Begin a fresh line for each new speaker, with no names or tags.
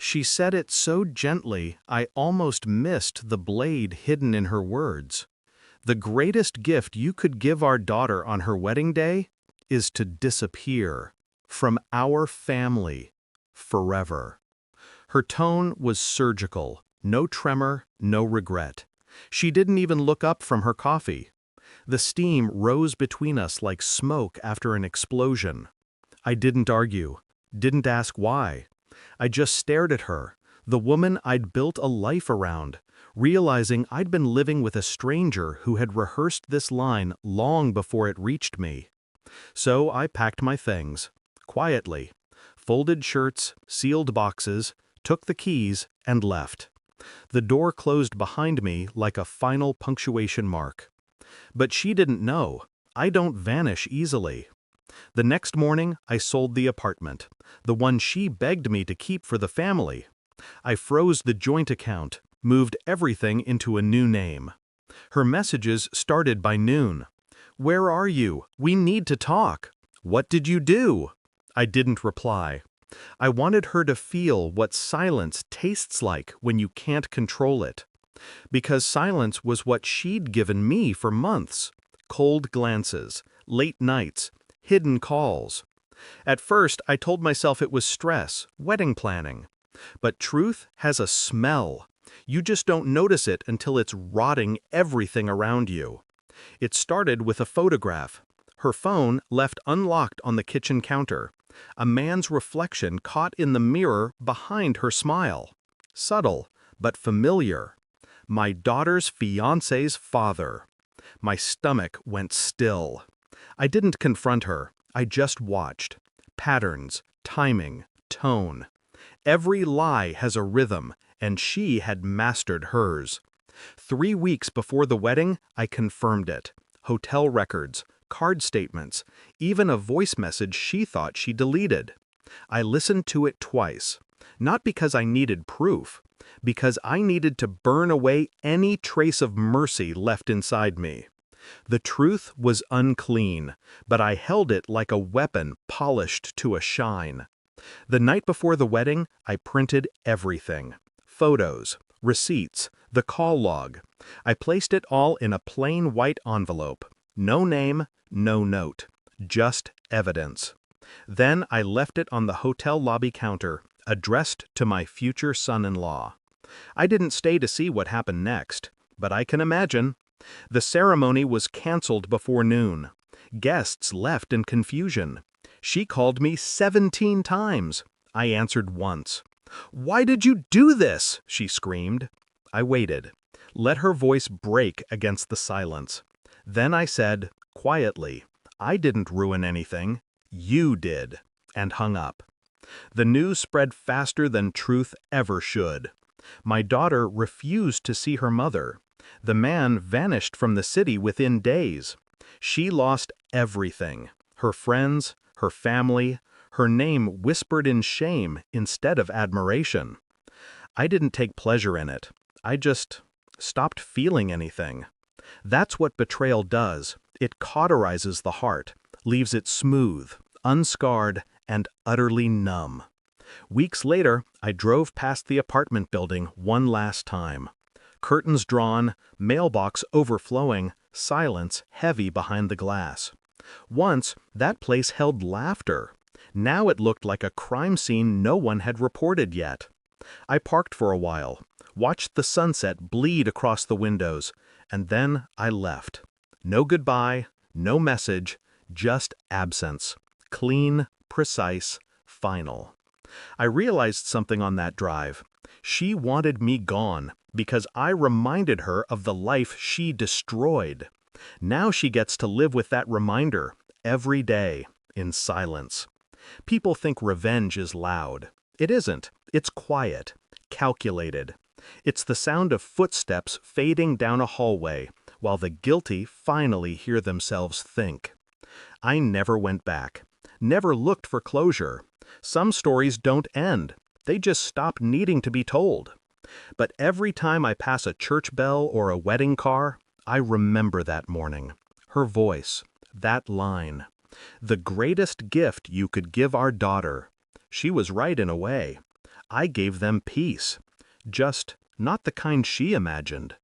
She said it so gently I almost missed the blade hidden in her words. The greatest gift you could give our daughter on her wedding day is to disappear from our family forever. Her tone was surgical, no tremor, no regret. She didn't even look up from her coffee. The steam rose between us like smoke after an explosion. I didn't argue, didn't ask why. I just stared at her, the woman I'd built a life around, realizing I'd been living with a stranger who had rehearsed this line long before it reached me. So I packed my things, quietly, folded shirts, sealed boxes, took the keys, and left. The door closed behind me like a final punctuation mark. But she didn't know. I don't vanish easily. The next morning, I sold the apartment, the one she begged me to keep for the family. I froze the joint account, moved everything into a new name. Her messages started by noon. "Where are you? We need to talk. What did you do?" I didn't reply. I wanted her to feel what silence tastes like when you can't control it. Because silence was what she'd given me for months. Cold glances, late nights, hidden calls. At first, I told myself it was stress, wedding planning. But truth has a smell. You just don't notice it until it's rotting everything around you. It started with a photograph. Her phone left unlocked on the kitchen counter. A man's reflection caught in the mirror behind her smile. Subtle, but familiar. My daughter's fiancé's father. My stomach went still. I didn't confront her. I just watched. Patterns, timing, tone. Every lie has a rhythm, and she had mastered hers. 3 weeks before the wedding, I confirmed it. Hotel records, card statements, even a voice message she thought she deleted. I listened to it twice, not because I needed proof, because I needed to burn away any trace of mercy left inside me. The truth was unclean, but I held it like a weapon polished to a shine. The night before the wedding, I printed everything. Photos, receipts, the call log. I placed it all in a plain white envelope. No name, no note. Just evidence. Then I left it on the hotel lobby counter, addressed to my future son-in-law. I didn't stay to see what happened next, but I can imagine. The ceremony was canceled before noon. Guests left in confusion. She called me 17 times. I answered once. "Why did you do this?" she screamed. I waited. Let her voice break against the silence. Then I said, quietly, "I didn't ruin anything. You did," and hung up. The news spread faster than truth ever should. My daughter refused to see her mother. The man vanished from the city within days. She lost everything. Her friends, her family, her name whispered in shame instead of admiration. I didn't take pleasure in it. I just stopped feeling anything. That's what betrayal does. It cauterizes the heart, leaves it smooth, unscarred, and utterly numb. Weeks later, I drove past the apartment building one last time. Curtains drawn, mailbox overflowing, silence heavy behind the glass. Once, that place held laughter. Now it looked like a crime scene no one had reported yet. I parked for a while, watched the sunset bleed across the windows, and then I left. No goodbye, no message, just absence. Clean, precise, final. I realized something on that drive. She wanted me gone because I reminded her of the life she destroyed. Now she gets to live with that reminder every day in silence. People think revenge is loud. It isn't. It's quiet, calculated. It's the sound of footsteps fading down a hallway while the guilty finally hear themselves think. I never went back, never looked for closure. Some stories don't end. They just stop needing to be told. But every time I pass a church bell or a wedding car, I remember that morning. Her voice, that line. The greatest gift you could give our daughter. She was right in a way. I gave them peace. Just not the kind she imagined.